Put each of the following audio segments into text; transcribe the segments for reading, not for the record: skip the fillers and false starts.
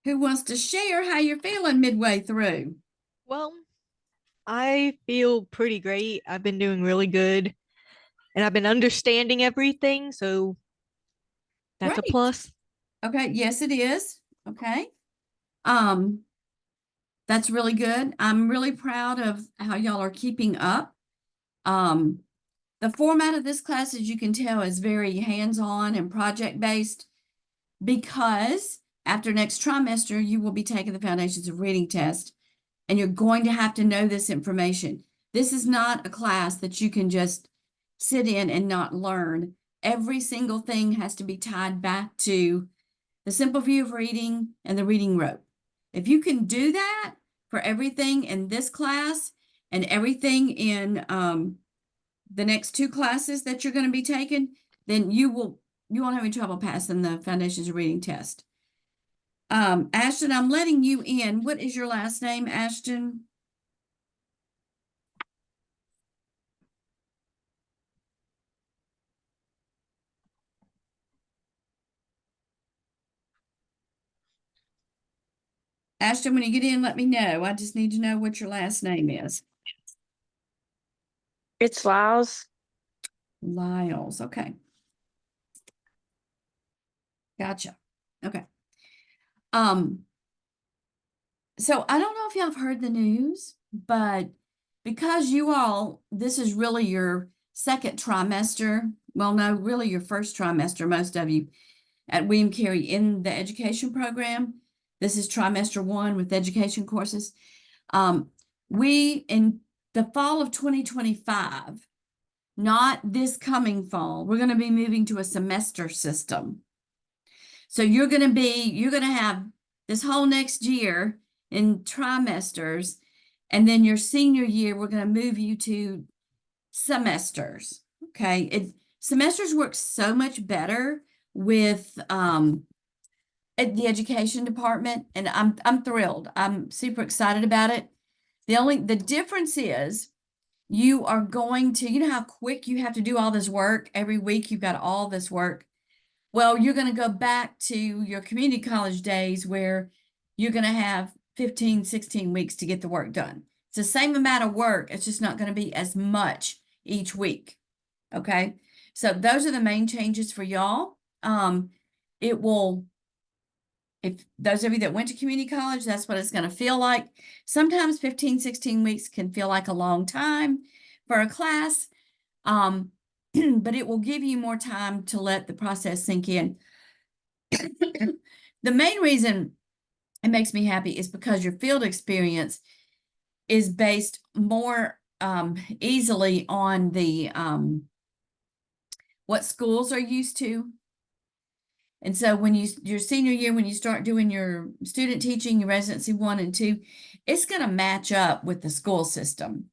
Who wants to share how you're feeling midway through? Well, I feel pretty great. I've been doing really good and I've been understanding everything, so that's a Great. plus. Okay. Yes, it is. Okay. Um, that's really good. I'm really proud of how y'all are keeping up. Um, the format of this class, as you can tell, is very hands-on and project-based because after next trimester, you will be taking the Foundations of Reading test, and you're going to have to know this information. This is not a class that you can just sit in and not learn. Every single thing has to be tied back to the simple view of reading and the reading rope. If you can do that for everything in this class and everything in the next two classes that you're going to be taking, then you won't have any trouble passing the Foundations of Reading test. Ashton, I'm letting you in. What is your last name, Ashton? Ashton, when you get in, let me know. I just need to know what your last name is. It's Lyles. Lyles. Okay. Gotcha. Okay. Um, so I don't know if y'all have heard the news, but because this is really your second trimester, well, no, really your first trimester, most of you at William Carey in the education program. This is trimester 1 with education courses. We, in the fall of 2025, not this coming fall, we're going to be moving to a semester system. So you're going to have this whole next year in trimesters, and then your senior year, we're going to move you to semesters. Okay. Semesters work so much better with at the education department, and I'm thrilled. I'm super excited about it. The difference is you are going to, you know how quick you have to do all this work every week, you've got all this work. Well, you're going to go back to your community college days where you're going to have 15, 16 weeks to get the work done. It's the same amount of work. It's just not going to be as much each week. Okay. So those are the main changes for y'all. It will, if those of you that went to community college, that's what it's going to feel like. Sometimes 15, 16 weeks can feel like a long time for a class. But it will give you more time to let the process sink in. The main reason it makes me happy is because your field experience is based more easily on the what schools are used to. And so when your senior year, when you start doing your student teaching, your residency 1 and 2, it's going to match up with the school system.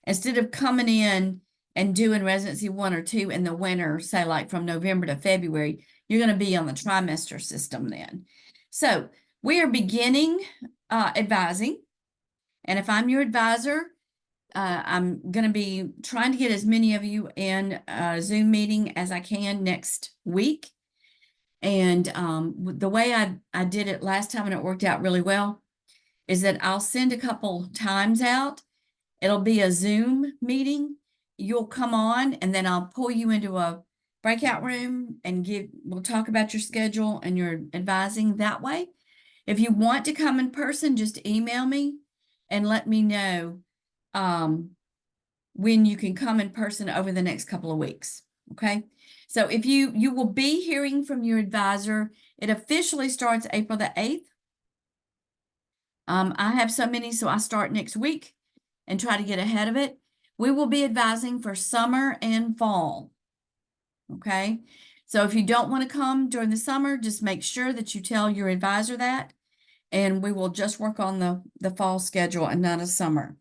Instead of coming in and doing residency 1 or 2 in the winter, say like from November to February, you're going to be on the trimester system then. So we are beginning advising. And if I'm your advisor, I'm going to be trying to get as many of you in a Zoom meeting as I can next week. And the way I did it last time, and it worked out really well, is that I'll send a couple times out. It'll be a Zoom meeting. You'll come on, and then I'll pull you into a breakout room and we'll talk about your schedule and your advising that way. If you want to come in person, just email me and let me know when you can come in person over the next couple of weeks. Okay. So if you will be hearing from your advisor, it officially starts April the 8th. I have so many, so I start next week and try to get ahead of it. We will be advising for summer and fall. Okay. So if you don't want to come during the summer, just make sure that you tell your advisor that, and we will just work on the fall schedule and not a summer.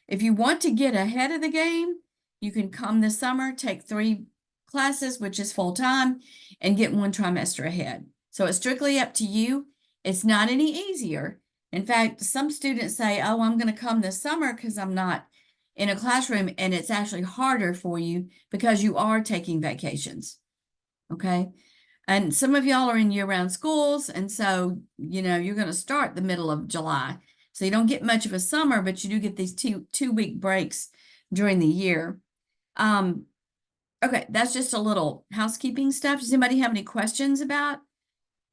If you want to get ahead of the game, you can come this summer, take 3 classes, which is full time, and get 1 trimester ahead. So it's strictly up to you. It's not any easier. In fact, some students say, oh, I'm going to come this summer because I'm not in a classroom, and it's actually harder for you because you are taking vacations. Okay. And some of y'all are in year-round schools, and so, you're going to start the middle of July. So you don't get much of a summer, but you do get these two-week breaks during the year. Okay, that's just a little housekeeping stuff. Does anybody have any questions about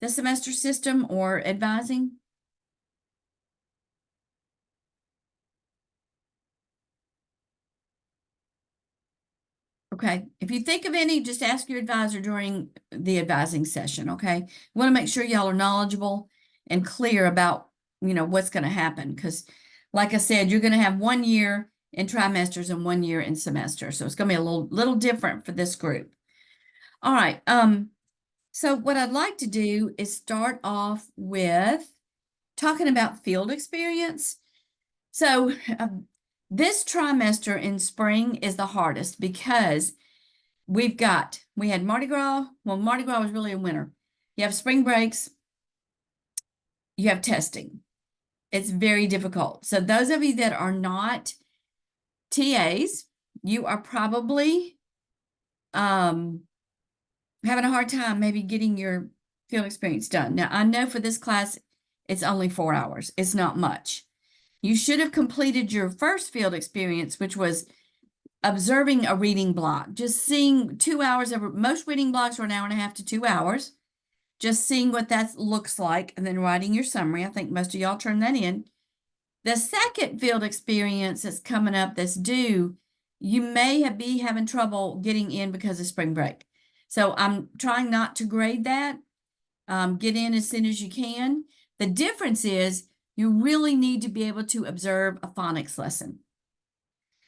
the semester system or advising? Okay, if you think of any, just ask your advisor during the advising session, okay? We want to make sure y'all are knowledgeable and clear about, what's going to happen. Because like I said, you're going to have 1 year in trimesters and 1 year in semesters. So it's going to be a little different for this group. All right, so what I'd like to do is start off with talking about field experience. So this trimester in spring is the hardest because we had Mardi Gras. Well, Mardi Gras was really in winter. You have spring breaks, you have testing. It's very difficult. So those of you that are not TAs, you are probably having a hard time maybe getting your field experience done. Now, I know for this class, it's only 4 hours. It's not much. You should have completed your first field experience, which was observing a reading block, just seeing 2 hours of, most reading blocks are an hour and a half to 2 hours, just seeing what that looks like and then writing your summary. I think most of y'all turned that in. The second field experience that's coming up that's due, you may be having trouble getting in because of spring break. So I'm trying not to grade that. Get in as soon as you can. The difference is you really need to be able to observe a phonics lesson.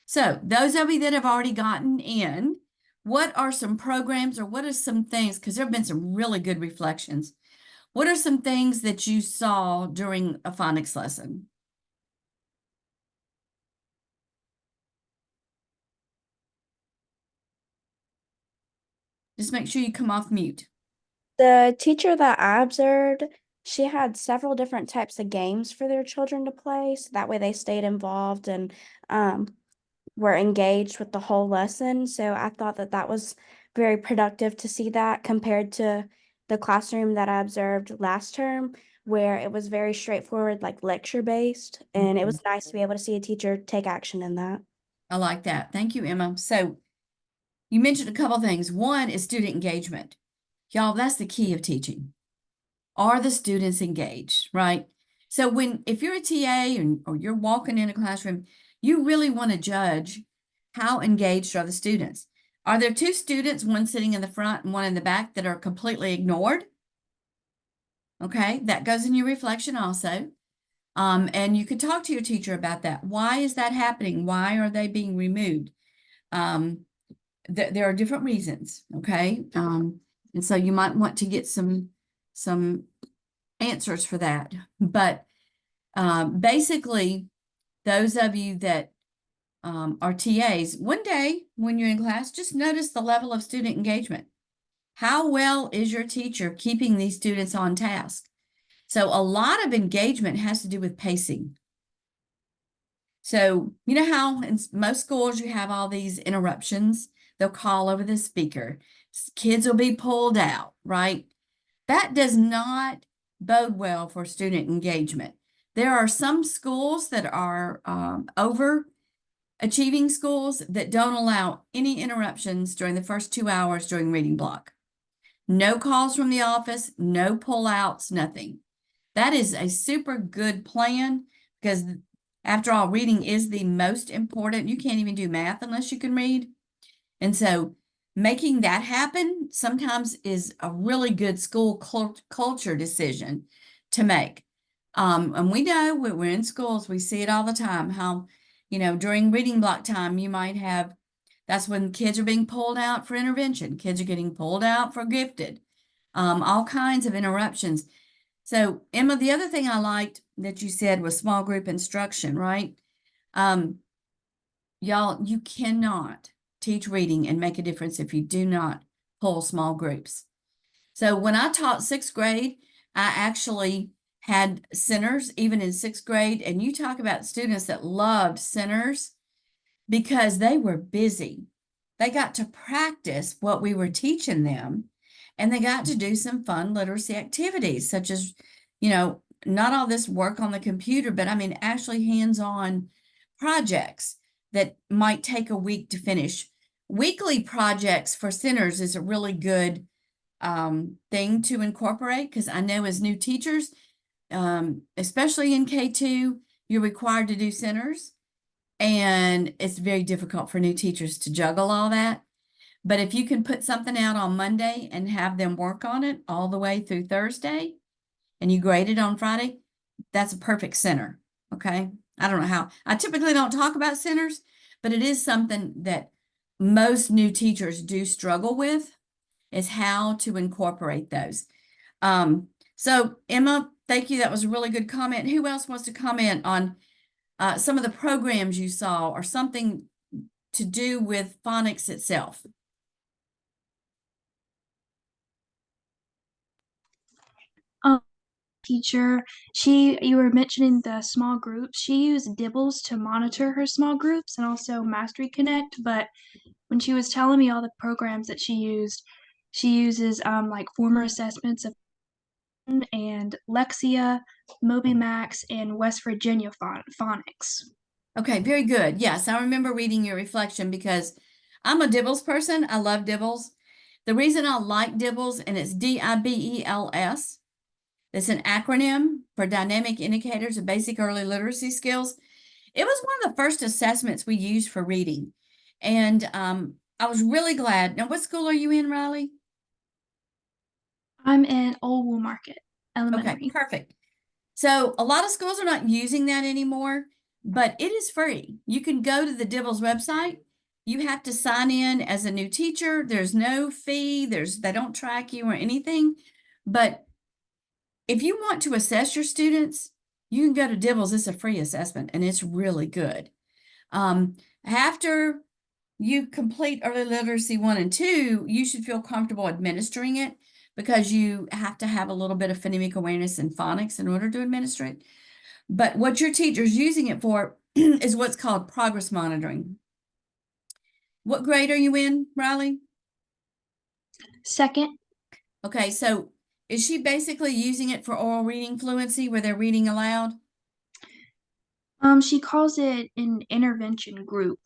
So those of you that have already gotten in, what are some programs or what are some things, because there have been some really good reflections. What are some things that you saw during a phonics lesson? Just make sure you come off mute. The teacher that I observed, she had several different types of games for their children to play, so that way they stayed involved and were engaged with the whole lesson. So I thought that that was very productive to see that compared to the classroom that I observed last term, where it was very straightforward, like lecture based, and it was nice to be able to see a teacher take action in that. I like that. Thank you, Emma. So you mentioned a couple things. One is student engagement. Y'all, that's the key of teaching. Are the students engaged, right? So if you're a TA or you're walking in a classroom, you really want to judge how engaged are the students. Are there two students, one sitting in the front and one in the back, that are completely ignored? Okay, that goes in your reflection also. And you could talk to your teacher about that. Why is that happening? Why are they being removed? There are different reasons, okay? And so you might want to get some answers for that. But basically, those of you that are TAs, one day when you're in class, just notice the level of student engagement. How well is your teacher keeping these students on task? So a lot of engagement has to do with pacing. So you know how in most schools you have all these interruptions? They'll call over the speaker. Kids will be pulled out, right? That does not bode well for student engagement. There are some schools that are overachieving schools that don't allow any interruptions during the first 2 hours during reading block. No calls from the office, no pullouts, nothing. That is a super good plan because after all, reading is the most important. You can't even do math unless you can read. And so making that happen sometimes is a really good school culture decision to make. And we know when we're in schools, we see it all the time, how, during reading block time, you might have, that's when kids are being pulled out for intervention. Kids are getting pulled out for gifted, all kinds of interruptions. So Emma, the other thing I liked that you said was small group instruction, right? Y'all, you cannot teach reading and make a difference if you do not pull small groups. So when I taught sixth grade, I actually had centers even in sixth grade. And you talk about students that loved centers because they were busy. They got to practice what we were teaching them. and they got to do some fun literacy activities, such as, not all this work on the computer, but I mean, actually hands-on projects that might take a week to finish. Weekly projects for centers is a really good thing to incorporate, because I know as new teachers, especially in K2, you're required to do centers, and it's very difficult for new teachers to juggle all that. But if you can put something out on Monday and have them work on it all the way through Thursday, and you grade it on Friday, that's a perfect center. Okay. I don't know how. I typically don't talk about centers, but it is something that most new teachers do struggle with, is how to incorporate those. So Emma, thank you. That was a really good comment. Who else wants to comment on some of the programs you saw, or something to do with phonics itself? Teacher, you were mentioning the small groups. She used Dibbles to monitor her small groups and also Mastery Connect, but when she was telling me all the programs that she uses like former assessments of and Lexia, MobiMax, and West Virginia phonics. Okay, very good. Yes, I remember reading your reflection, because I'm a Dibbles person. I love Dibbles. The reason I like Dibbles, and it's DIBELS, it's an acronym for Dynamic Indicators of Basic Early Literacy Skills. It was one of the first assessments we used for reading. And I was really glad. Now, what school are you in, Riley? I'm in Old Wool Market Elementary. Okay, perfect. So a lot of schools are not using that anymore, but it is free. You can go to the Dibbles website. You have to sign in as a new teacher. There's no fee. They don't track you or anything. But if you want to assess your students, you can go to Dibbles. It's a free assessment, and it's really good. After you complete early literacy 1 and 2, you should feel comfortable administering it, because you have to have a little bit of phonemic awareness and phonics in order to administer it. But what your teacher's using it for is what's called progress monitoring. What grade are you in, Riley? Second. Okay, so is she basically using it for oral reading fluency, where they're reading aloud? She calls it an intervention group.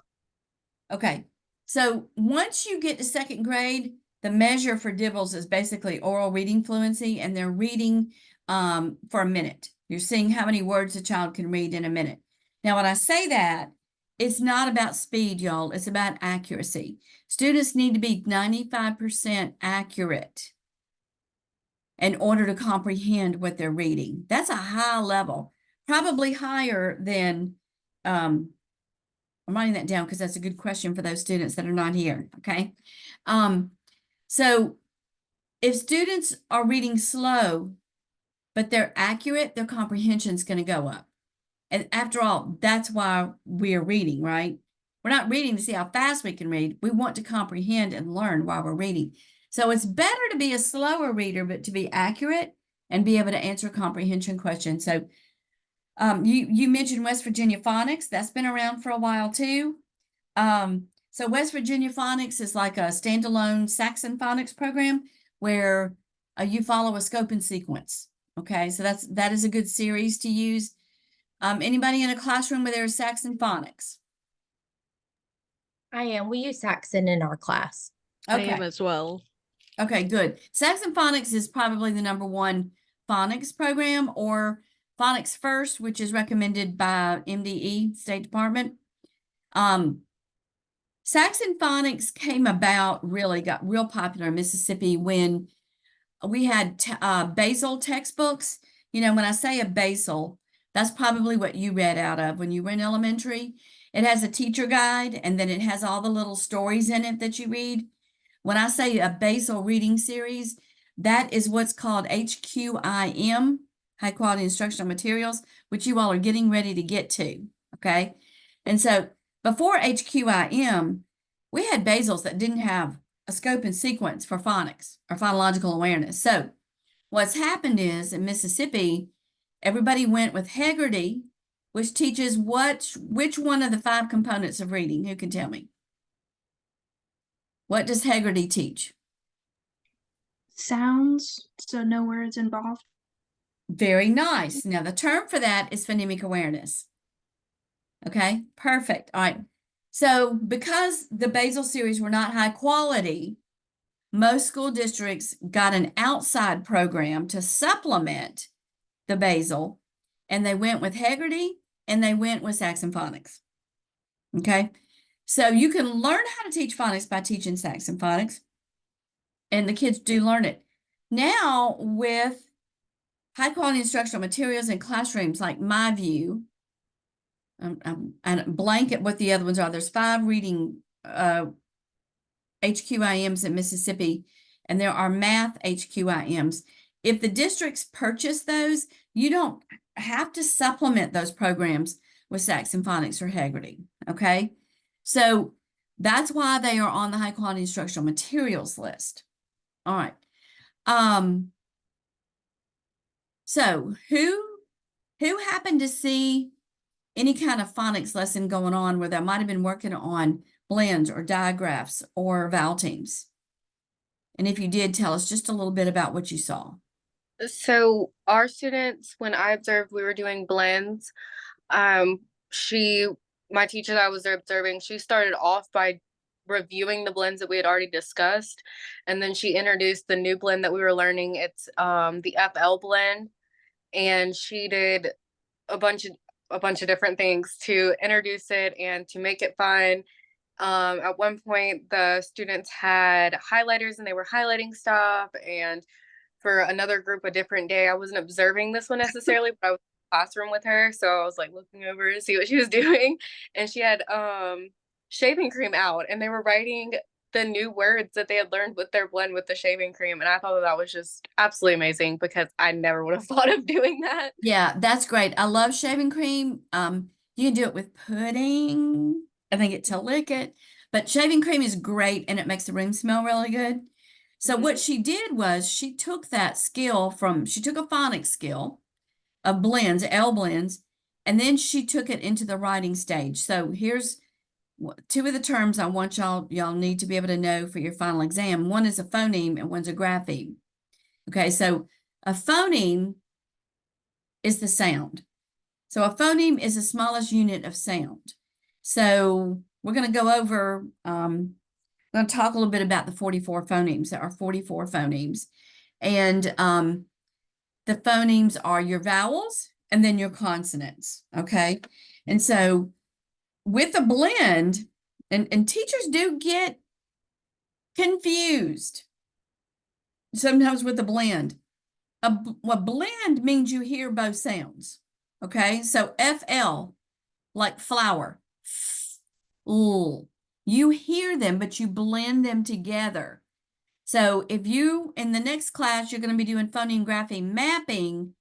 Okay, so once you get to 2nd grade, the measure for Dibbles is basically oral reading fluency, and they're reading for a minute. You're seeing how many words a child can read in a minute. Now, when I say that, it's not about speed, y'all. It's about accuracy. Students need to be 95% accurate in order to comprehend what they're reading. That's a high level, probably higher than, I'm writing that down because that's a good question for those students that are not here, okay? So if students are reading slow, but they're accurate, their comprehension is going to go up. And after all, that's why we're reading, right? We're not reading to see how fast we can read. We want to comprehend and learn while we're reading. So it's better to be a slower reader, but to be accurate and be able to answer comprehension questions. So you mentioned West Virginia Phonics. That's been around for a while too. So West Virginia Phonics is like a standalone Saxon Phonics program where you follow a scope and sequence. Okay, so that is a good series to use. Anybody in a classroom where there's Saxon Phonics? I am. We use Saxon in our class. I Okay. am as well. Okay, good. Saxon Phonics is probably the #1 phonics program, or Phonics First, which is recommended by MDE, State Department. Saxon Phonics came about, really got real popular in Mississippi when we had basal textbooks. You know, when I say a basal, that's probably what you read out of when you were in elementary. It has a teacher guide, and then it has all the little stories in it that you read. When I say a basal reading series, that is what's called HQIM, High Quality Instructional Materials, which you all are getting ready to get to, okay? And so before HQIM, we had basals that didn't have a scope and sequence for phonics or phonological awareness. So what's happened is in Mississippi, everybody went with Hegarty, which teaches which one of the 5 components of reading? Who can tell me? What does Hegarty teach? sounds, so no words involved. Very nice. Now, the term for that is phonemic awareness. Okay, perfect. All right. So, because the Basel series were not high quality, most school districts got an outside program to supplement the Basel, and they went with Heggerty and they went with Saxon Phonics. Okay, so you can learn how to teach phonics by teaching Saxon Phonics, and the kids do learn it. Now, with high quality instructional materials in classrooms like MyView, and blanket what the other ones are. There's 5 reading HQIMs in Mississippi, and there are math HQIMs. If the districts purchase those, you don't have to supplement those programs with Saxon Phonics or Heggerty, okay? So that's why they are on the high quality instructional materials list. All right. So who happened to see any kind of phonics lesson going on where they might have been working on blends or digraphs or vowel teams? And if you did, tell us just a little bit about what you saw. So our students, when I observed we were doing blends, my teacher that I was observing, she started off by reviewing the blends that we had already discussed, and then she introduced the new blend that we were learning. It's the FL blend, and she did a bunch of different things to introduce it and to make it fun. At one point, the students had highlighters and they were highlighting stuff, and for another group a different day, I wasn't observing this one necessarily, but I was in the classroom with her, so I was like looking over to see what she was doing, and she had shaving cream out, and they were writing the new words that they had learned with their blend with the shaving cream, and I thought that was just absolutely amazing because I never would have thought of doing that. Yeah, that's great. I love shaving cream. You can do it with pudding. I think it's to lick it, but shaving cream is great and it makes the room smell really good. So what she did was she took that skill she took a phonics skill of blends, L blends, and then she took it into the writing stage. So here's 2 of the terms I want y'all need to be able to know for your final exam. One is a phoneme and one's a grapheme. Okay, so a phoneme is the sound. So a phoneme is the smallest unit of sound. So we're going to go over, I'm going to talk a little bit about the 44 phonemes. There are 44 phonemes. And the phonemes are your vowels and then your consonants, okay? And so with a blend, and teachers do get confused sometimes with a blend. A blend means you hear both sounds, okay? So FL, like flower, you hear them, but you blend them together. So if you, in the next class, you're going to be doing phoneme grapheme mapping,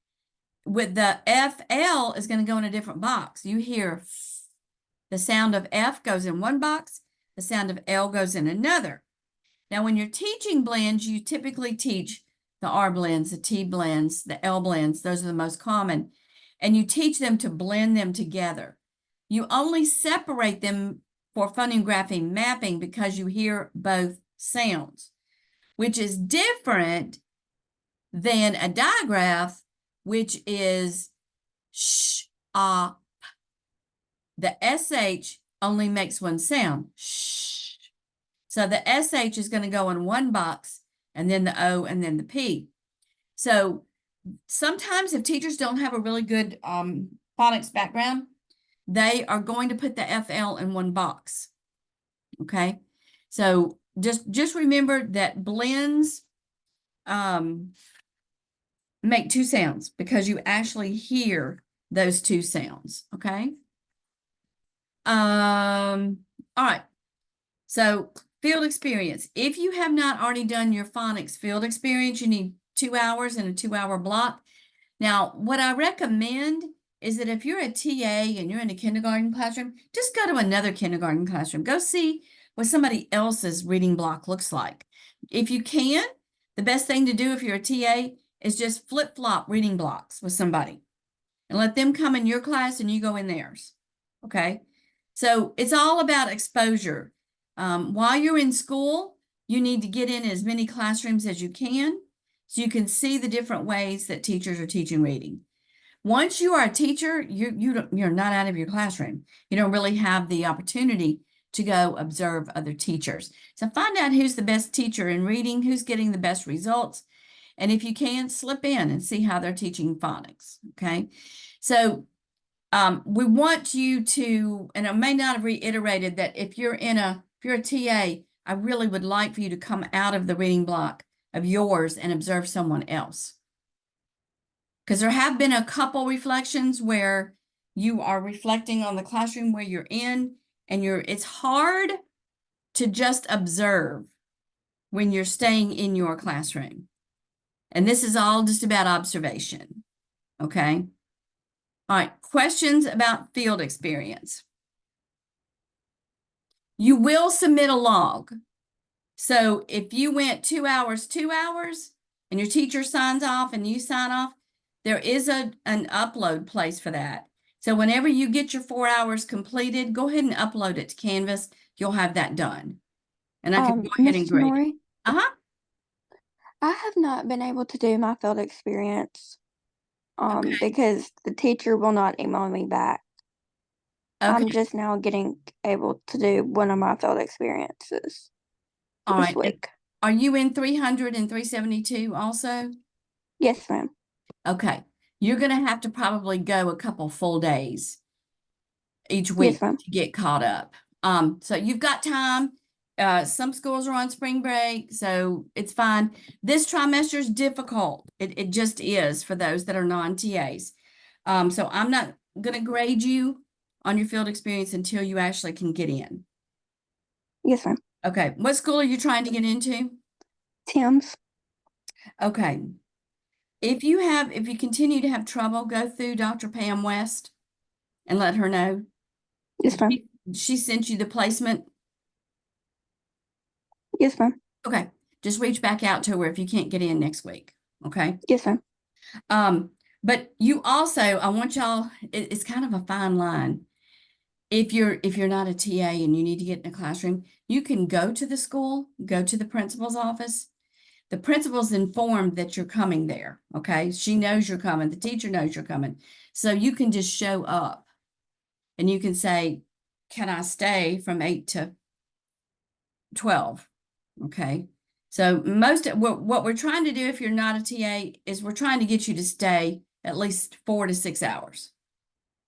with the FL is going to go in a different box. You hear the sound of F goes in one box, the sound of L goes in another. Now, when you're teaching blends, you typically teach the R blends, the T blends, the L blends. Those are the most common. And you teach them to blend them together. You only separate them for phoneme grapheme mapping because you hear both sounds, which is different than a digraph, which is sh, ah. The SH only makes one sound, shh. So the SH is going to go in one box, and then the O, and then the P. So sometimes if teachers don't have a really good phonics background, they are going to put the FL in one box, okay? So just remember that blends make 2 sounds because you actually hear those 2 sounds, okay? All right. So field experience. If you have not already done your phonics field experience, you need 2 hours in a 2-hour block. Now, what I recommend is that if you're a TA and you're in a kindergarten classroom, just go to another kindergarten classroom. Go see what somebody else's reading block looks like. If you can, the best thing to do if you're a TA is just flip-flop reading blocks with somebody and let them come in your class and you go in theirs, okay? So it's all about exposure. While you're in school, you need to get in as many classrooms as you can. so you can see the different ways that teachers are teaching reading. Once you are a teacher, you're not out of your classroom. You don't really have the opportunity to go observe other teachers. So find out who's the best teacher in reading, who's getting the best results, and if you can, slip in and see how they're teaching phonics, okay? So we want you to, and I may not have reiterated that if you're a TA, I really would like for you to come out of the reading block of yours and observe someone else. Because there have been a couple reflections where you are reflecting on the classroom where you're in, and it's hard to just observe when you're staying in your classroom. And this is all just about observation, okay? All right, questions about field experience. You will submit a log. So if you went 2 hours, and your teacher signs off and you sign off, there is an upload place for that. So whenever you get your 4 hours completed, go ahead and upload it to Canvas. You'll have that done. And I can go ahead and Mrs. grade it. Maury, Uh-huh. I have not been able to do my field experience Okay. because the teacher will not email me back. I'm Okay. just now getting able to do one of my field experiences All this right. week. Are you in 300 and 372 also? Yes, ma'am. Okay. You're going to have to probably go a couple full days each Yes, week ma'am. to get caught up. So you've got time. Some schools are on spring break, so it's fine. This trimester is difficult. It just is for those that are non-TAs. So I'm not going to grade you on your field experience until you actually can get in. Yes, ma'am. Okay. What school are you trying to get into? Tim's. Okay. If you continue to have trouble, go through Dr. Pam West and let her know. Yes, ma'am. She sent you the placement. Yes, ma'am. Okay. Just reach back out to her if you can't get in next week. Okay. Yes, ma'am. But you also, I want y'all, it's kind of a fine line. If you're not a TA and you need to get in a classroom, you can go to the school, go to the principal's office. The principal's informed that you're coming there. Okay. She knows you're coming. The teacher knows you're coming. So you can just show up and you can say, can I stay from 8 to 12? Okay. So what we're trying to do if you're not a TA is we're trying to get you to stay at least 4 to 6 hours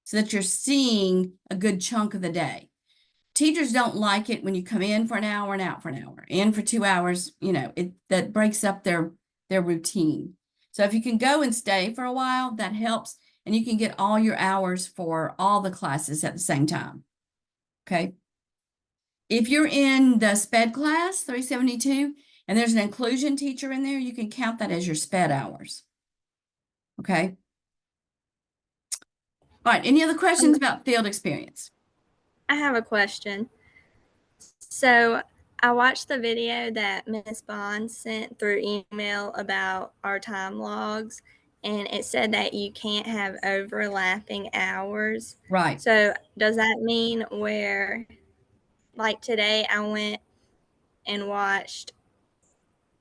so that you're seeing a good chunk of the day. Teachers don't like it when you come in for an hour and out for an hour, in for 2 hours, that breaks up their routine. So if you can go and stay for a while, that helps, and you can get all your hours for all the classes at the same time. Okay. If you're in the SPED class, 372, and there's an inclusion teacher in there, you can count that as your SPED hours. Okay. All right. Any other questions about field experience? I have a question. So I watched the video that Ms. Bond sent through email about our time logs, and it said that you can't have overlapping hours. Right. So does that mean where, like today, I went and watched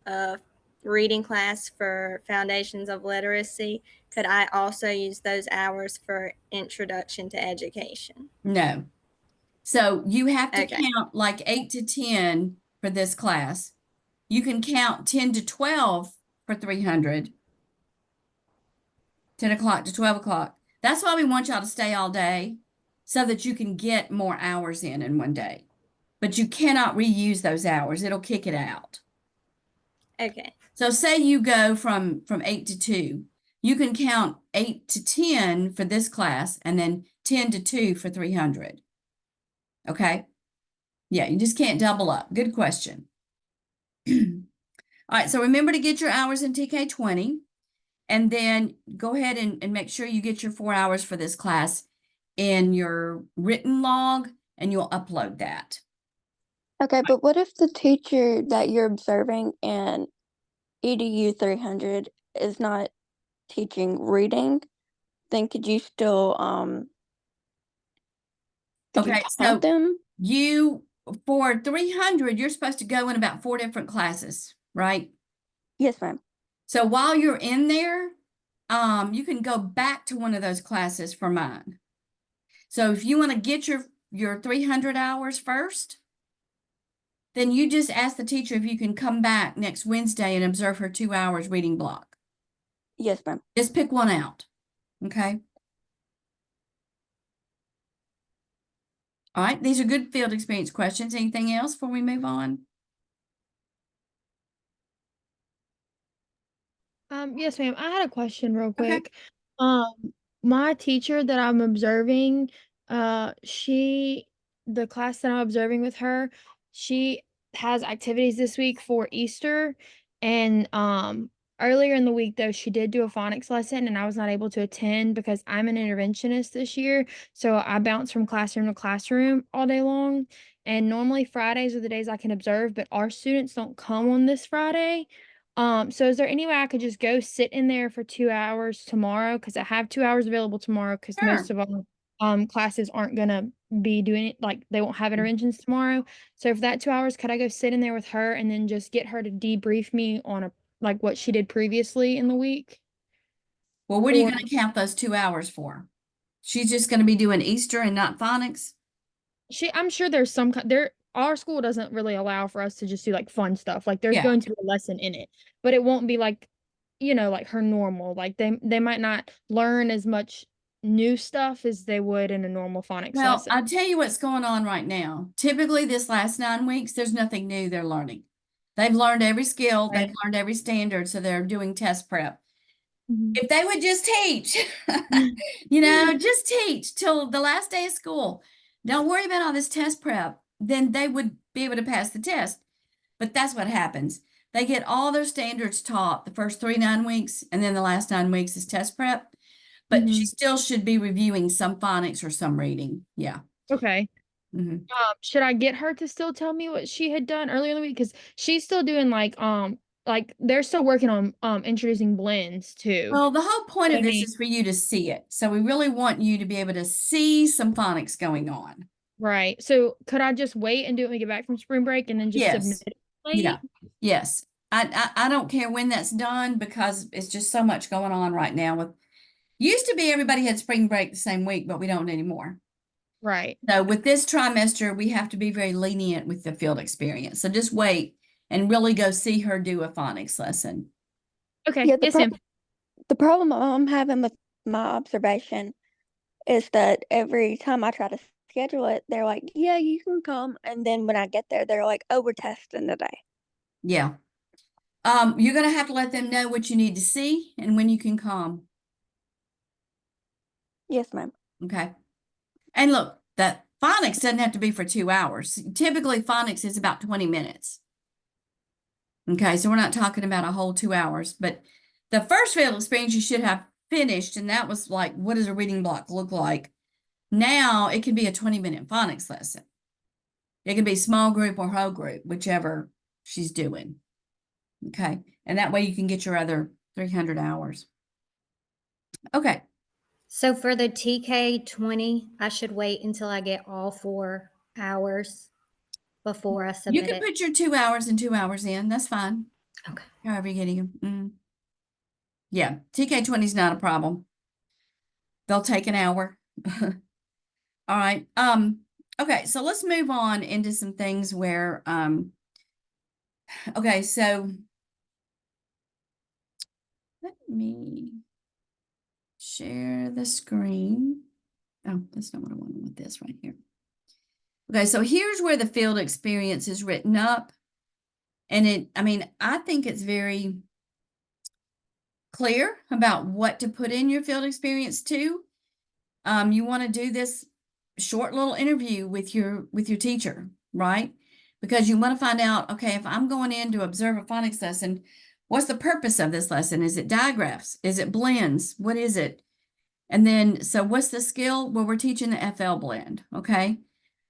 a reading class for Foundations of Literacy? Could I also use those hours for Introduction to Education? No. So you have to Okay. count like 8 to 10 for this class. You can count 10 to 12 for 300. 10 o'clock to 12 o'clock. That's why we want y'all to stay all day so that you can get more hours in one day. But you cannot reuse those hours. It'll kick it out. Okay. So say you go from 8 to 2. You can count 8 to 10 for this class and then 10 to 2 for 300. Okay? Yeah, you just can't double up. Good question. All right, so remember to get your hours in TK20. And then go ahead and make sure you get your 4 hours for this class in your written log, and you'll upload that. Okay, but what if the teacher that you're observing in EDU 300 is not teaching reading? Then could you still could you Okay, count so them? for 300, you're supposed to go in about 4 different classes, right? Yes, ma'am. So while you're in there, you can go back to one of those classes for mine. So if you want to get your 300 hours first, then you just ask the teacher if you can come back next Wednesday and observe her 2 hours reading block. Yes, ma'am. Just pick one out. Okay. All right. These are good field experience questions. Anything else before we move on? Yes, ma'am. I had a question real Okay. quick. My teacher that I'm observing, the class that I'm observing with her, she has activities this week for Easter. And earlier in the week though, she did do a phonics lesson and I was not able to attend because I'm an interventionist this year. So I bounce from classroom to classroom all day long. And normally Fridays are the days I can observe, but our students don't come on this Friday. So is there any way I could just go sit in there for 2 hours tomorrow? Because I have 2 hours available tomorrow because most Sure. of our classes aren't gonna be doing it, like they won't have interventions tomorrow. So for that 2 hours, could I go sit in there with her and then just get her to debrief me on like what she did previously in the week? Well, what are you Or going to count those 2 hours for? She's just going to be doing Easter and not phonics? I'm sure there's some there our school doesn't really allow for us to just do like fun stuff. Like there's Yeah. going to be a lesson in it, but it won't be like, like her normal. Like they might not learn as much new stuff as they would in a normal phonics Well, lesson. I'll tell you what's going on right now. Typically, this last 9 weeks, there's nothing new they're learning. They've learned every skill, they've Right. learned every standard, so they're doing test prep. Mhm. If they would just teach, just teach till the last day of school. Don't worry about all this test prep, then they would be able to pass the test. But that's what happens. They get all their standards taught the first 9 weeks, and then the last 9 weeks is test prep. But she Mhm. still should be reviewing some phonics or some reading. Yeah. Okay. Mhm. Should I get her to still tell me what she had done earlier in the week? Because she's still doing like they're still working on introducing blends too. Well, the whole point But of I this mean, is for you to see it. So we really want you to be able to see some phonics going on. right. So could I just wait and do it when we get back from spring break and then just submit Yes. it Yeah. late? Yes. I don't care when that's done because it's just so much going on right now with used to be everybody had spring break the same week, but we don't anymore. Right. So with this trimester, we have to be very lenient with the field experience. So just wait and really go see her do a phonics lesson. Okay. Yeah, Yes, ma'am. the problem I'm having with my observation is that every time I try to schedule it, they're like, "Yeah, you can come," and then when I get there, they're like, "Oh, we're testing today." Yeah. You're gonna have to let them know what you need to see and when you can come. Yes, ma'am. Okay. And look, that phonics doesn't have to be for 2 hours. Typically, phonics is about 20 minutes. Okay, so we're not talking about a whole 2 hours, but the first field experience you should have finished, and that was like, what does a reading block look like? Now it can be a 20-minute phonics lesson. It can be small group or whole group, whichever she's doing. Okay, and that way you can get your other 300 hours. Okay. So for the TK 20, I should wait until I get all 4 hours before I You submit can it. put your 2 hours and 2 hours in. That's fine. Okay. However you're getting them. Yeah, TK 20 is not a problem. They'll take an hour. All right. Okay, so let's move on into some things where okay, so let me share the screen. Oh, that's not what I wanted with this right here. Okay, so here's where the field experience is written up. And I think it's very clear about what to put in your field experience too. You want to do this short little interview with your teacher, right? Because you want to find out, okay, if I'm going in to observe a phonics lesson, what's the purpose of this lesson? Is it digraphs? Is it blends? What is it? And then, so what's the skill? Well, we're teaching the FL blend, okay?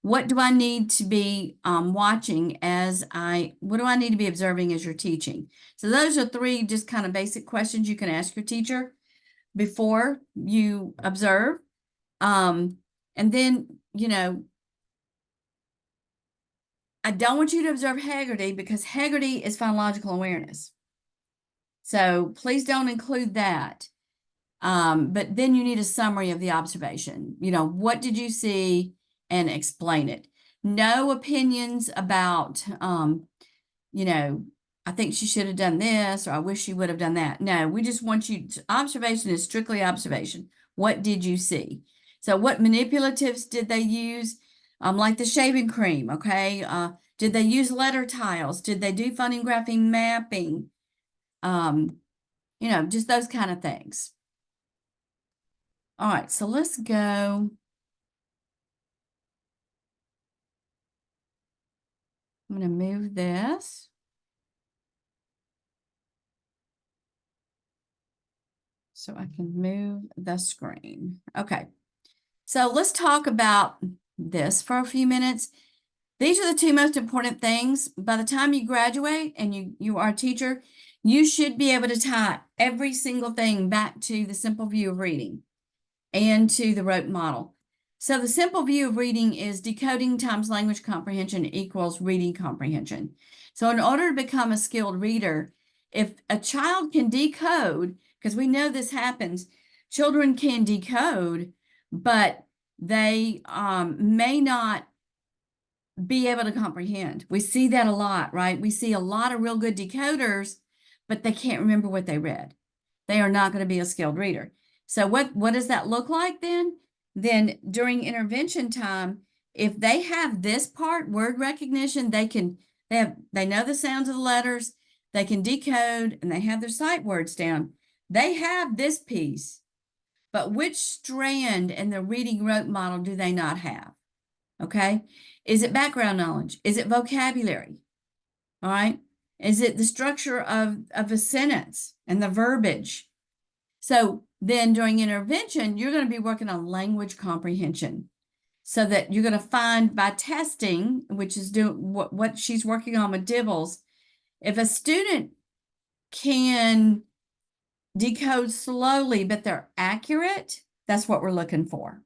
What do I need to be watching what do I need to be observing as you're teaching? So those are three just kind of basic questions you can ask your teacher before you observe. And then, I don't want you to observe Haggerty because Haggerty is phonological awareness. So please don't include that. But then you need a summary of the observation. You know, what did you see, and explain it. No opinions about, you know, I think she should have done this, or I wish she would have done that. No, we just want you to, observation is strictly observation. What did you see? So what manipulatives did they use? Like the shaving cream, okay? Did they use letter tiles? Did they do fun and graphing mapping? You know, just those kind of things. All right, so let's go. I'm going to move this. So I can move the screen. Okay, so let's talk about this for a few minutes. These are the two most important things. By the time you graduate and you are a teacher, you should be able to tie every single thing back to the simple view of reading and to the rote model. So the simple view of reading is decoding times language comprehension equals reading comprehension. So in order to become a skilled reader, if a child can decode, because we know this happens, children can decode, but they may not be able to comprehend. We see that a lot, right? We see a lot of real good decoders, but they can't remember what they read. They are not going to be a skilled reader. So what does that look like then? Then during intervention time, if they have this part, word recognition, they know the sounds of the letters, they can decode, and they have their sight words down. They have this piece, but which strand in the reading rote model do they not have? Okay. Is it background knowledge? Is it vocabulary? All right. Is it the structure of a sentence and the verbiage? So then during intervention, you're going to be working on language comprehension, so that you're going to find by testing, which is doing what she's working on with Dibbles, if a student can decode slowly, but they're accurate, that's what we're looking for.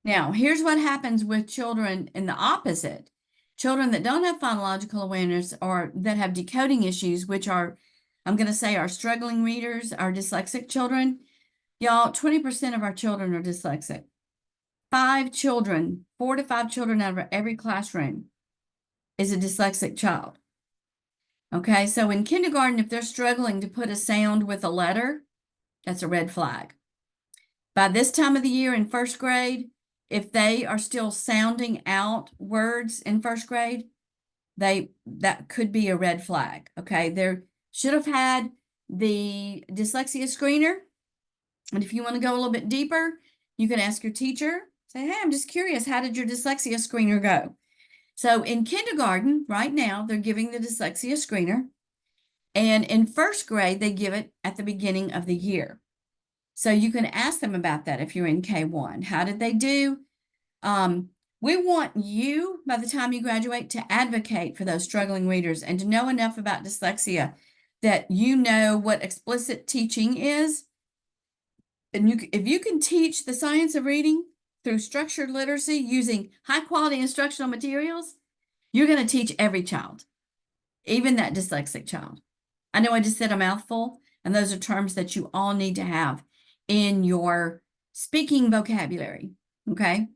Now, here's what happens with children in the opposite. Children that don't have phonological awareness or that have decoding issues, which are, I'm going to say, our struggling readers, our dyslexic children. Y'all, 20% of our children are dyslexic. 4 to 5 children out of every classroom is a dyslexic child. Okay, so in kindergarten, if they're struggling to put a sound with a letter, that's a red flag. By this time of the year in first grade, if they are still sounding out words in first grade, that could be a red flag. Okay, they should have had the dyslexia screener. And if you want to go a little bit deeper, you can ask your teacher, say, hey, I'm just curious, how did your dyslexia screener go? So in kindergarten, right now, they're giving the dyslexia screener. And in first grade, they give it at the beginning of the year. So you can ask them about that if you're in K1. How did they do? We want you, by the time you graduate, to advocate for those struggling readers and to know enough about dyslexia that you know what explicit teaching is. And if you can teach the science of reading through structured literacy using high quality instructional materials, you're going to teach every child, even that dyslexic child. I know I just said a mouthful, and those are terms that you all need to have in your speaking vocabulary, okay?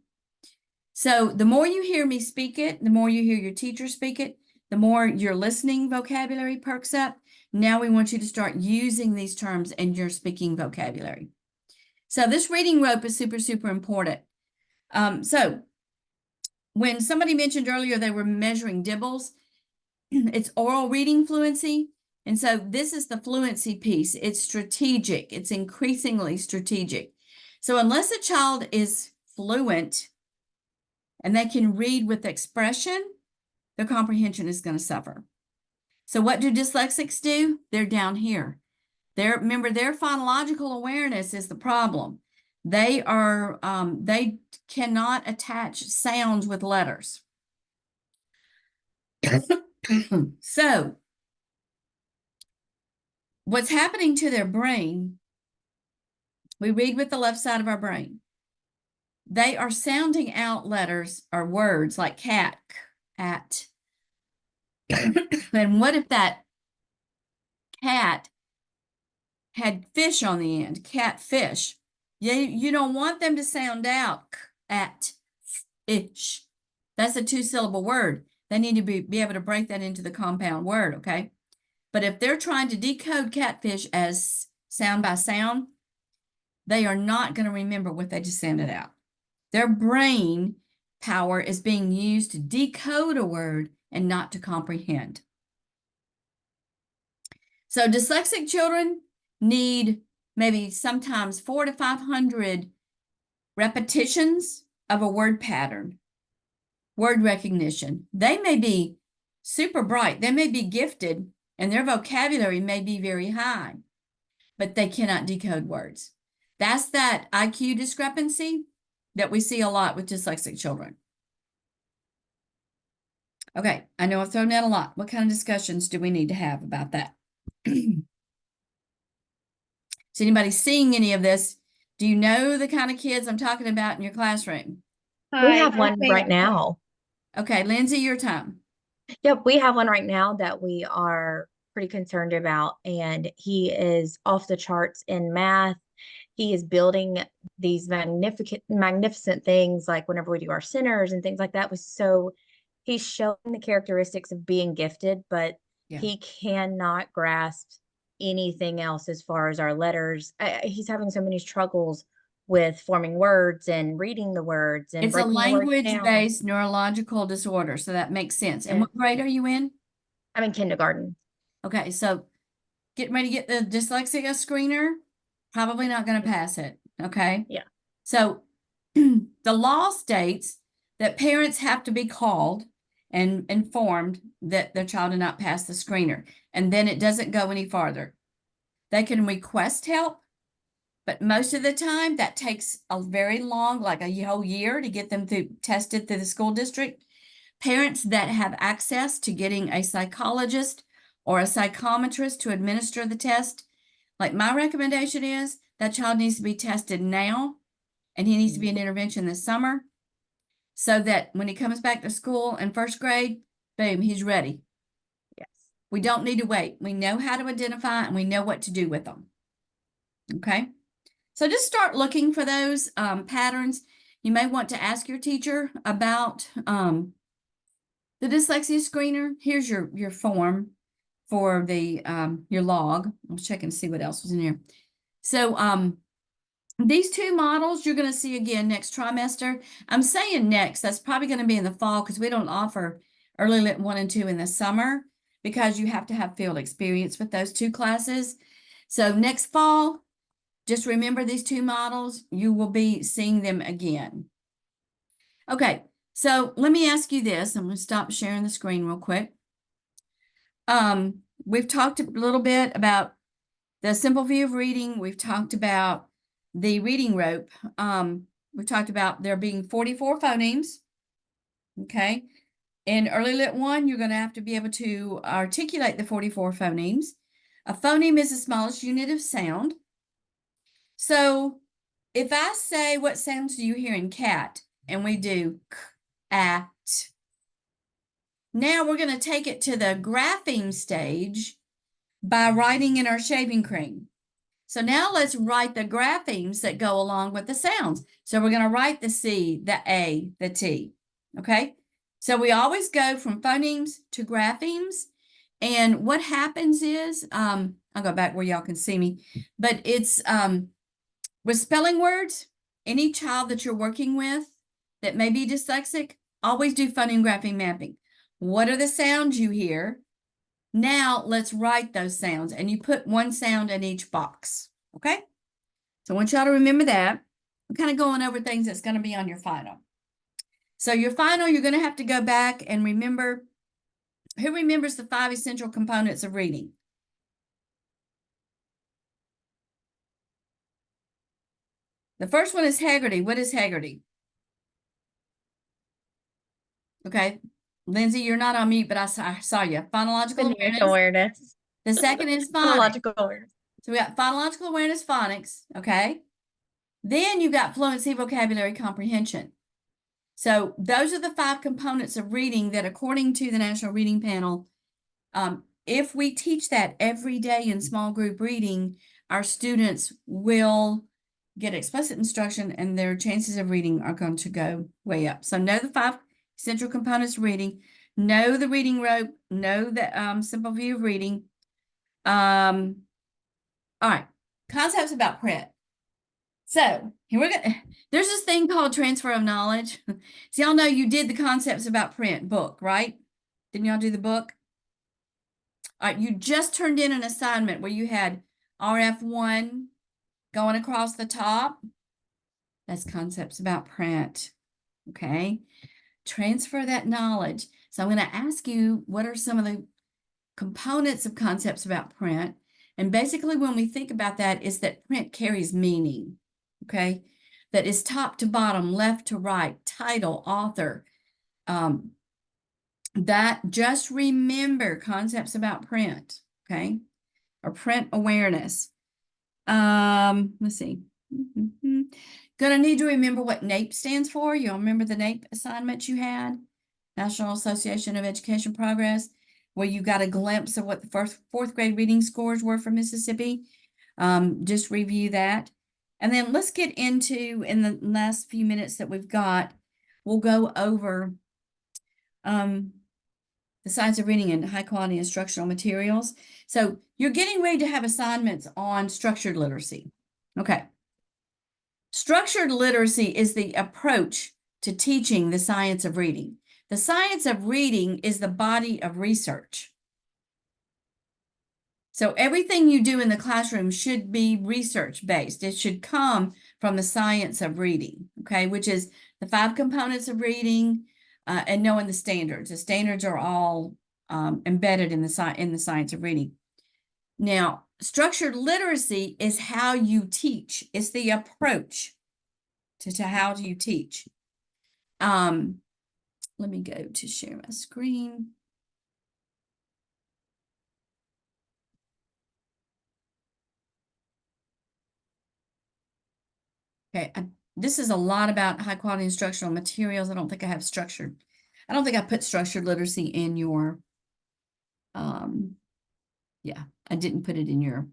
So the more you hear me speak it, the more you hear your teacher speak it, the more your listening vocabulary perks up. Now we want you to start using these terms in your speaking vocabulary. So this reading rope is super, super important. So when somebody mentioned earlier they were measuring Dibbles, it's oral reading fluency. And so this is the fluency piece. It's strategic. It's increasingly strategic. So unless a child is fluent and they can read with expression, their comprehension is going to suffer. So what do dyslexics do? They're down here. Remember, their phonological awareness is the problem. They cannot attach sounds with letters. So what's happening to their brain, we read with the left side of our brain. They are sounding out letters or words like cat, at. And what if that cat had fish on the end, catfish. You don't want them to sound out at fish. That's a 2-syllable word. They need to be able to break that into the compound word, okay? But if they're trying to decode catfish as sound by sound, they are not going to remember what they just sounded out. Their brain power is being used to decode a word and not to comprehend. So dyslexic children need maybe sometimes 400 to 500 repetitions of a word pattern, word recognition. They may be super bright. They may be gifted and their vocabulary may be very high, but they cannot decode words. That's that IQ discrepancy that we see a lot with dyslexic children. Okay, I know I've thrown out a lot. What kind of discussions do we need to have about that? Is anybody seeing any of this? Do you know the kind of kids I'm talking about in your classroom? We have one right now. Okay, Lindsay, your time. Yep, we have one right now that we are pretty concerned about, and he is off the charts in math. He is building these magnificent things, like whenever we do our centers and things like that. He's showing the characteristics of being gifted, but he cannot grasp anything else as far as our letters. He's having so many struggles with forming words and reading the words and It's a breaking the words down. language-based neurological disorder, so that makes sense. And Yeah. what grade are you in? I'm in kindergarten. Okay, so getting ready to get the dyslexia screener, probably not going to pass it, okay? Yeah. So the law states that parents have to be called and informed that their child did not pass the screener, and then it doesn't go any farther. They can request help, but most of the time that takes a very long, like a whole year to get them tested through the school district. Parents that have access to getting a psychologist or a psychometrist to administer the test, like my recommendation is that child needs to be tested now, and he needs to be in intervention this summer, so that when he comes back to school in first grade, boom, he's ready. Yes. We don't need to wait. We know how to identify and we know what to do with them. Okay. So just start looking for those patterns. You may want to ask your teacher about the dyslexia screener. Here's your form for the your log. I was checking to see what else was in here. So these two models you're going to see again next trimester. I'm saying next, that's probably going to be in the fall because we don't offer early lit 1 and 2 in the summer because you have to have field experience with those two classes. So next fall, just remember these two models. You will be seeing them again. Okay, so let me ask you this. I'm going to stop sharing the screen real quick. We've talked a little bit about the simple view of reading. We've talked about the reading rope. We've talked about there being 44 phonemes. Okay. In early lit 1, you're going to have to be able to articulate the 44 phonemes. A phoneme is the smallest unit of sound. So if I say, what sounds do you hear in cat? And we do k, at. Now we're going to take it to the grapheme stage by writing in our shaving cream. So now let's write the graphemes that go along with the sounds. So we're going to write the C, the A, the T. Okay. So we always go from phonemes to graphemes. And what happens is, I'll go back where y'all can see me, but it's with spelling words, any child that you're working with that may be dyslexic, always do phoneme grapheme mapping. What are the sounds you hear? Now let's write those sounds, and you put one sound in each box, okay? So I want y'all to remember that. I'm kind of going over things that's going to be on your final. So your final, you're going to have to go back and remember, who remembers the 5 essential components of reading? The first one is Haggerty. What is Haggerty? Okay. Lindsay, you're not on mute, but I saw you. Phonological awareness. The second is phonics. Phonological awareness. So we got phonological awareness, phonics, okay? Then you've got fluency, vocabulary, comprehension. So those are the 5 components of reading that, according to the National Reading Panel, if we teach that every day in small group reading, our students will get explicit instruction and their chances of reading are going to go way up. So know the 5 central components of reading, know the reading rope, know the simple view of reading. All right, concepts about print. So here we go. There's this thing called transfer of knowledge. So y'all know you did the concepts about print book, right? Didn't y'all do the book? All right, you just turned in an assignment where you had RF1 going across the top. That's concepts about print, okay? Transfer that knowledge. So I'm going to ask you, what are some of the components of concepts about print? And basically when we think about that is that print carries meaning, okay? That is top to bottom, left to right, title, author. That just remember concepts about print, okay? Or print awareness. Let's see. Gonna need to remember what NAEP stands for. You'll remember the NAEP assignment you had, National Association of Education Progress, where you got a glimpse of what the fourth grade reading scores were for Mississippi. Just review that. And then let's get into, in the last few minutes that we've got, we'll go over the science of reading and high quality instructional materials. So you're getting ready to have assignments on structured literacy. Okay. Structured literacy is the approach to teaching the science of reading. The science of reading is the body of research. So everything you do in the classroom should be research-based. It should come from the science of reading, okay, which is the 5 components of reading and knowing the standards. The standards are all embedded in the science of reading. Now, structured literacy is how you teach. It's the approach to how do you teach. Let me go to share my screen. Okay, this is a lot about high quality instructional materials. I don't think I have structured. I don't think I put structured literacy in your, yeah, I didn't put it in your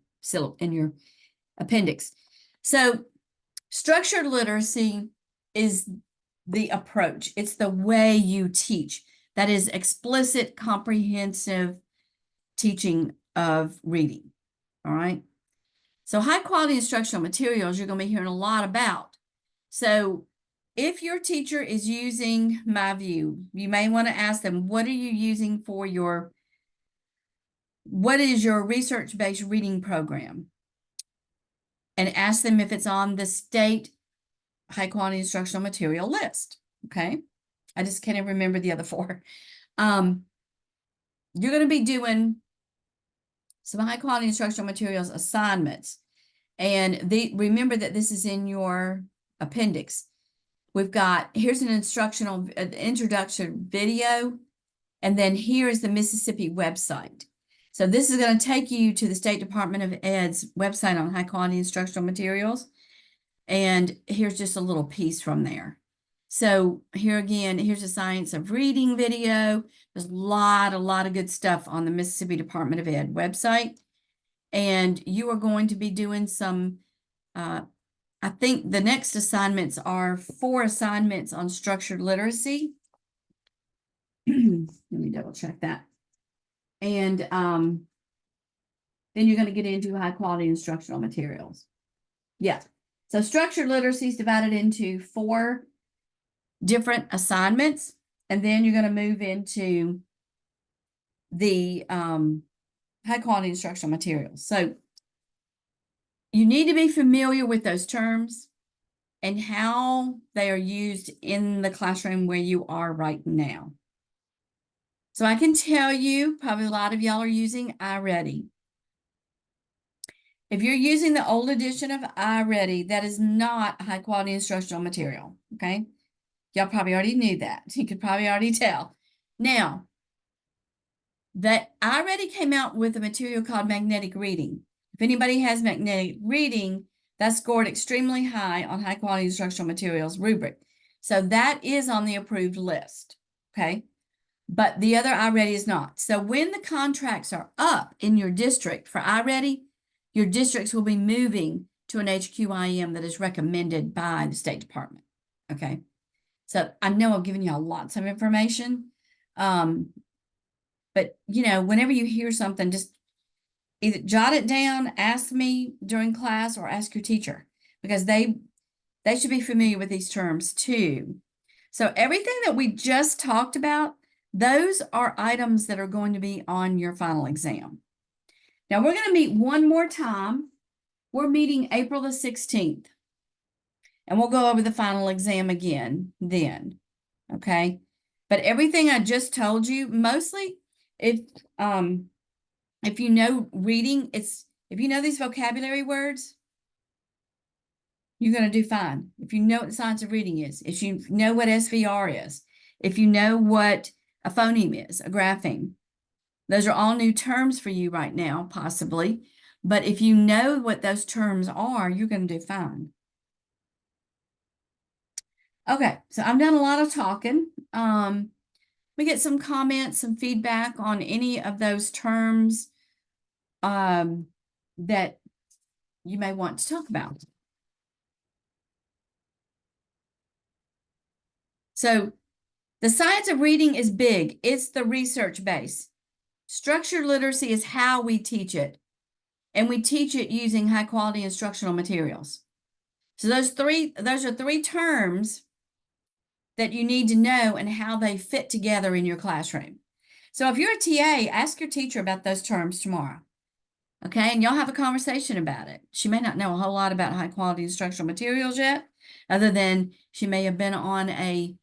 appendix. So structured literacy is the approach. It's the way you teach. That is explicit, comprehensive teaching of reading. All right. So high quality instructional materials, you're going to be hearing a lot about. So if your teacher is using MyView, you may want to ask them, what are you using for what is your research-based reading program? And ask them if it's on the state high quality instructional material list. Okay. I just can't even remember the other 4. You're going to be doing some high quality instructional materials assignments. And remember that this is in your appendix. We've got, here's an introduction video, and then here is the Mississippi website. So this is going to take you to the State Department of Ed's website on high quality instructional materials. And here's just a little piece from there. So here again, here's a science of reading video. There's a lot of good stuff on the Mississippi Department of Ed website. And you are going to be doing some, I think the next assignments are 4 assignments on structured literacy. Let me double check that. And then you're going to get into high quality instructional materials. Yeah. So structured literacy is divided into 4 different assignments. And then you're going to move into the high quality instructional materials. So you need to be familiar with those terms and how they are used in the classroom where you are right now. So I can tell you, probably a lot of y'all are using iReady. If you're using the old edition of iReady, that is not high quality instructional material, okay? Y'all probably already knew that. You could probably already tell. Now, that iReady came out with a material called magnetic reading. If anybody has magnetic reading, that's scored extremely high on high quality instructional materials rubric. So that is on the approved list, okay? but the other iReady is not. So when the contracts are up in your district for iReady, your districts will be moving to an HQIM that is recommended by the State Department. Okay. So I know I've given you all lots of information. But you know, whenever you hear something, just either jot it down, ask me during class, or ask your teacher, because they should be familiar with these terms too. So everything that we just talked about, those are items that are going to be on your final exam. Now we're going to meet one more time. We're meeting April the 16th. And we'll go over the final exam again then. Okay. But everything I just told you, mostly if you know reading, if you know these vocabulary words, you're going to do fine. If you know what the science of reading is, if you know what SVR is, if you know what a phoneme is, a grapheme, those are all new terms for you right now, possibly. But if you know what those terms are, you're going to do fine. Okay, so I've done a lot of talking. We get some comments, some feedback on any of those terms that you may want to talk about. So the science of reading is big. It's the research base. Structured literacy is how we teach it. And we teach it using high quality instructional materials. So those are three terms that you need to know and how they fit together in your classroom. So if you're a TA, ask your teacher about those terms tomorrow. Okay, and y'all have a conversation about it. She may not know a whole lot about high quality instructional materials yet, other than she may have been on a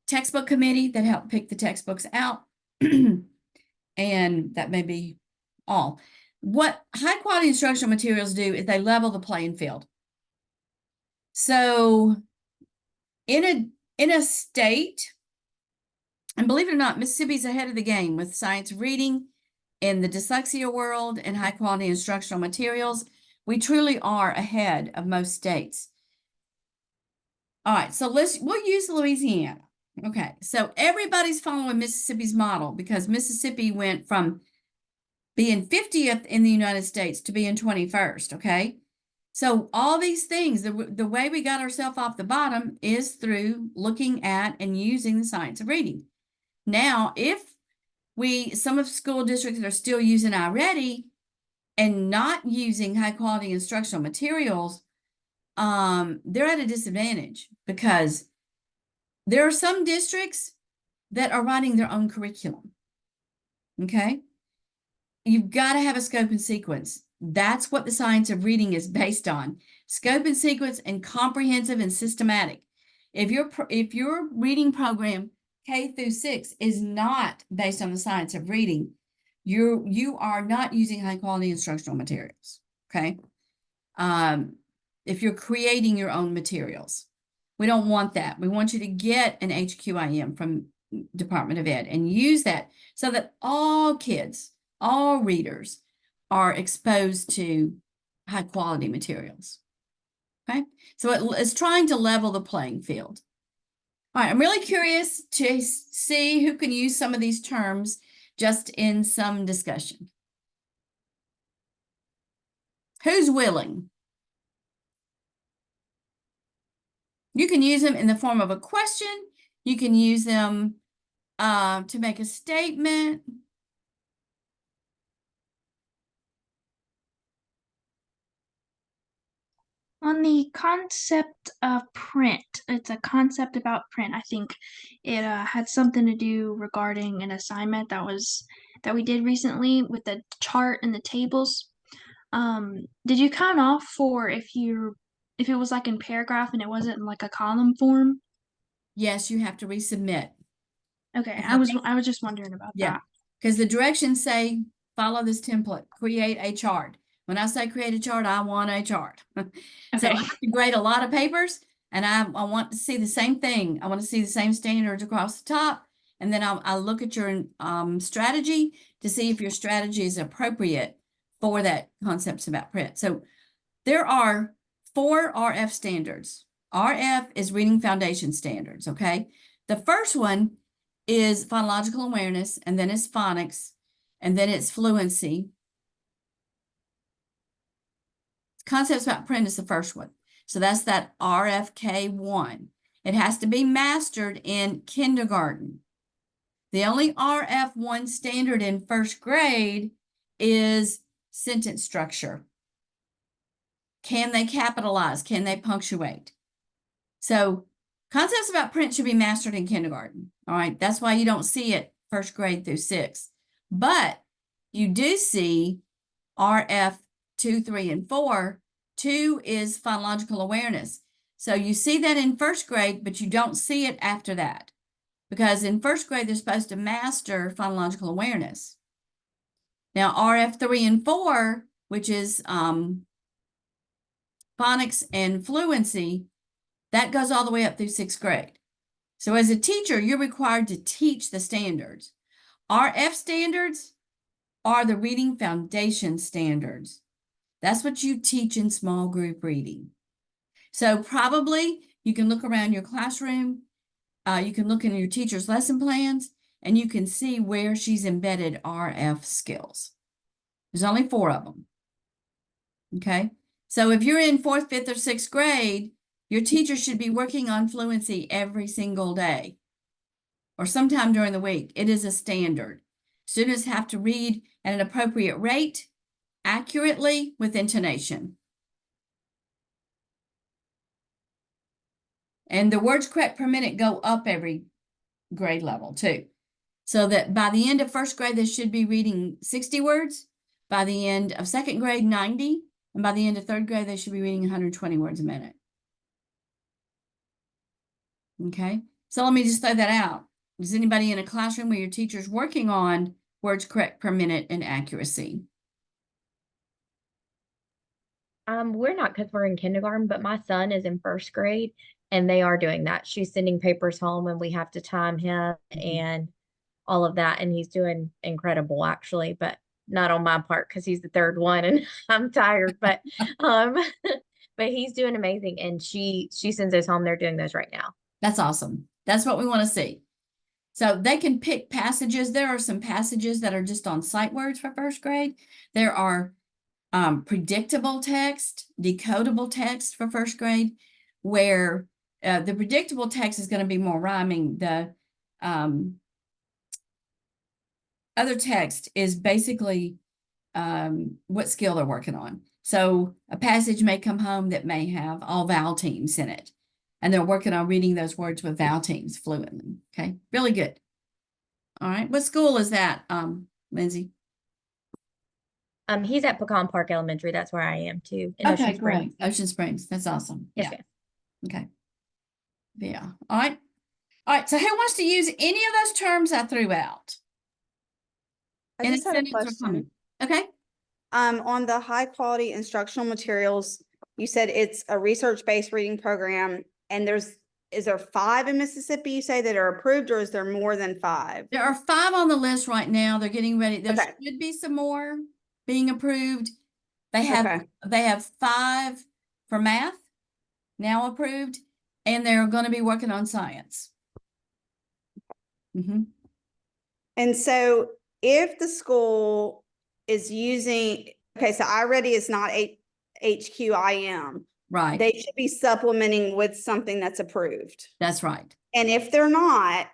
textbook committee that helped pick the textbooks out. And that may be all. What high quality instructional materials do is they level the playing field. So in a state, and believe it or not, Mississippi's ahead of the game with science wereading in the dyslexia world and high quality instructional materials. We truly are ahead of most states. All right, so we'll use Louisiana. Okay, so everybody's following Mississippi's model because Mississippi went from being 50th in the United States to being 21st, okay? So all these things, the way we got ourselves off the bottom is through looking at and using the science of reading. Now, if some of school districts are still using iReady and not using high quality instructional materials, they're at a disadvantage because there are some districts that are writing their own curriculum. Okay? You've got to have a scope and sequence. That's what the science of reading is based on. Scope and sequence and comprehensive and systematic. If your reading program K through 6 is not based on the science of reading, you are not using high quality instructional materials. Okay. If you're creating your own materials, we don't want that. We want you to get an HQIM from Department of Ed and use that so that all kids, all readers are exposed to high quality materials. Okay. So it's trying to level the playing field. All right, I'm really curious to see who can use some of these terms just in some discussion. Who's willing? You can use them in the form of a question. You can use them to make a statement. On the concept of print, it's a concept about print. I think it had something to do regarding an assignment that we did recently with the chart and the tables. Did you count off for if it was like in paragraph and it wasn't in like a column form? Yes, you have to resubmit. Okay, I was just wondering about Yeah, that. because the directions say follow this template, create a chart. When I say create a chart, I want a chart. So I Okay. have to grade a lot of papers, and I want to see the same thing. I want to see the same standards across the top, and then I'll look at your strategy to see if your strategy is appropriate for that concepts about print. So there are 4 RF standards. RF is Reading Foundation Standards, okay? The first one is phonological awareness, and then it's phonics, and then it's fluency. Concepts about print is the first one. So that's that RFK1. It has to be mastered in kindergarten. The only RF1 standard in first grade is sentence structure. Can they capitalize? Can they punctuate? So concepts about print should be mastered in kindergarten. All right. That's why you don't see it first grade through 6. But you do see RF 2, 3, and 4. 2 is phonological awareness. So you see that in first grade, but you don't see it after that. Because in first grade, they're supposed to master phonological awareness. Now, RF 3 and 4, which is phonics and fluency, that goes all the way up through 6th grade. So as a teacher, you're required to teach the standards. RF standards are the reading foundation standards. That's what you teach in small group reading. So probably you can look around your classroom, you can look in your teacher's lesson plans, and you can see where she's embedded RF skills. There's only 4 of them. Okay. So if you're in 4th, 5th, or 6th grade, your teacher should be working on fluency every single day or sometime during the week. It is a standard. Students have to read at an appropriate rate, accurately, with intonation. And the words correct per minute go up every grade level too. So that by the end of 1st grade, they should be reading 60 words. By the end of 2nd grade, 90. And by the end of 3rd grade, they should be reading 120 words a minute. Okay, so let me just throw that out. Is anybody in a classroom where your teacher's working on words correct per minute and accuracy? We're not because we're in kindergarten, but my son is in 1st grade and they are doing that. She's sending papers home and we have to time him and all of that. And he's doing incredible actually, but not on my part because he's the 3rd one and I'm tired, but but he's doing amazing. And she sends those home. They're doing those right now. That's awesome. That's what we want to see. So they can pick passages. There are some passages that are just on sight words for 1st grade. There are predictable text, decodable text for 1st grade, where the predictable text is going to be more rhyming. The other text is basically what skill they're working on. So a passage may come home that may have all vowel teams in it, and they're working on reading those words with vowel teams fluently. Okay, really good. All right, what school is that, Lindsay? He's at Pecan Park Elementary. That's where I am too. In Okay, Ocean Springs. great. Ocean Springs. That's awesome. Yes, Yeah. ma'am. Okay. Yeah. All right. All right. So who wants to use any of those terms I threw out? I In just had a sentence or question. comment? Okay. On the high quality instructional materials, you said it's a research-based reading program and is there 5 in Mississippi you say that are approved, or is there more than 5? There are 5 on the list right now. They're getting ready. There Okay. should be some more being approved. They have Okay. 5 for math now approved, and they're going to be working on science. Mm-hmm. And so if the school is using, okay, so iReady is not HQIM. Right. They should be supplementing with something that's approved. That's right. And if they're not,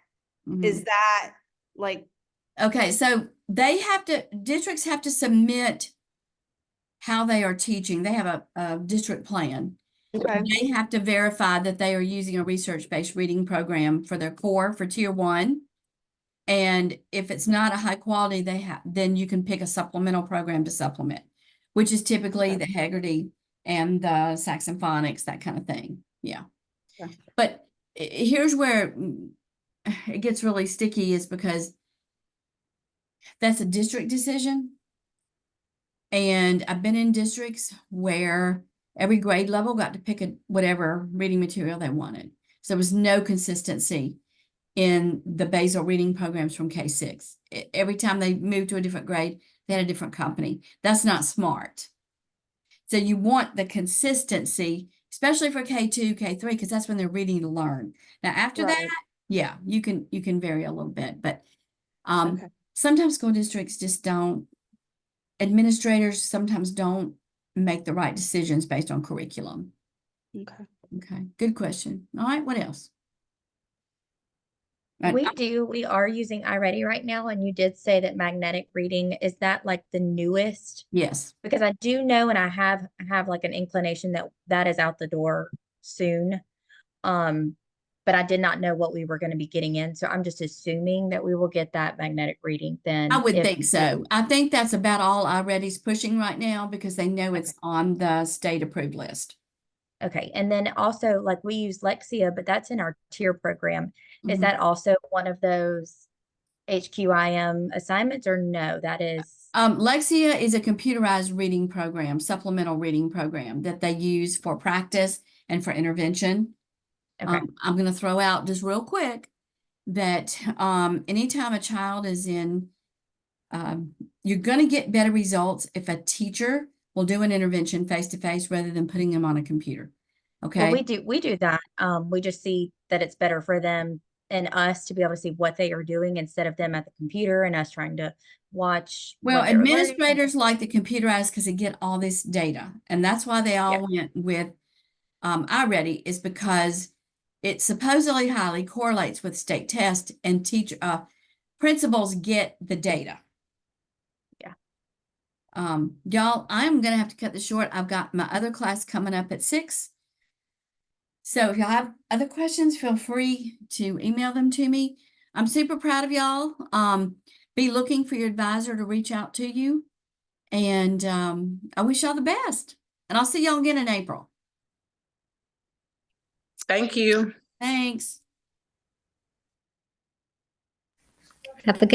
Mhm. is that like, Okay, so districts have to submit how they are teaching. They have a district plan. okay, They have to verify that they are using a research-based reading program for their core for tier 1. And if it's not a high quality, then you can pick a supplemental program to supplement, which is typically the Haggerty and the Saxon Phonics, that kind of thing. Yeah. Okay. But here's where it gets really sticky, is because that's a district decision. And I've been in districts where every grade level got to pick whatever reading material they wanted. So there was no consistency in the basal reading programs from K6. Every time they moved to a different grade, they had a different company. That's not smart. So you want the consistency, especially for K2, K3, because that's when they're reading to learn. Now, after that, Yeah, you can vary a little bit, but Okay. sometimes school districts just don't, administrators sometimes don't make the right decisions based on curriculum. Okay. Okay, good question. All right, what else? We are using iReady right now, and you did say that magnetic reading, is that like the newest? Yes. Because I do know, and I have like an inclination that that is out the door soon. But I did not know what we were going to be getting in. So I'm just assuming that we will get that magnetic reading then. I would if- think so. I think that's about all iReady's pushing right now because they know it's on the state approved list. Okay. And then also like we use Lexia, but that's in our tier program. Is Mhm. that also one of those HQIM assignments or no? That is, Lexia is a computerized reading program, supplemental reading program that they use for practice and for intervention. okay. I'm going to throw out just real quick that anytime a child is in, you're going to get better results if a teacher will do an intervention face to face rather than putting them on a computer. Well, Okay. we do that. We just see that it's better for them and us to be able to see what they are doing instead of them at the computer and us trying to watch Well, what they're learning. administrators like the computerized because they get all this data, and that's why they all went with iReady, is because it supposedly highly correlates with state test, and principals get the data. Yeah. Y'all, I'm gonna have to cut this short. I've got my other class coming up at 6. So if y'all have other questions, feel free to email them to me. I'm super proud of y'all. Be looking for your advisor to reach out to you. And I wish y'all the best. And I'll see y'all again in April. Thank you. Thanks. Have a good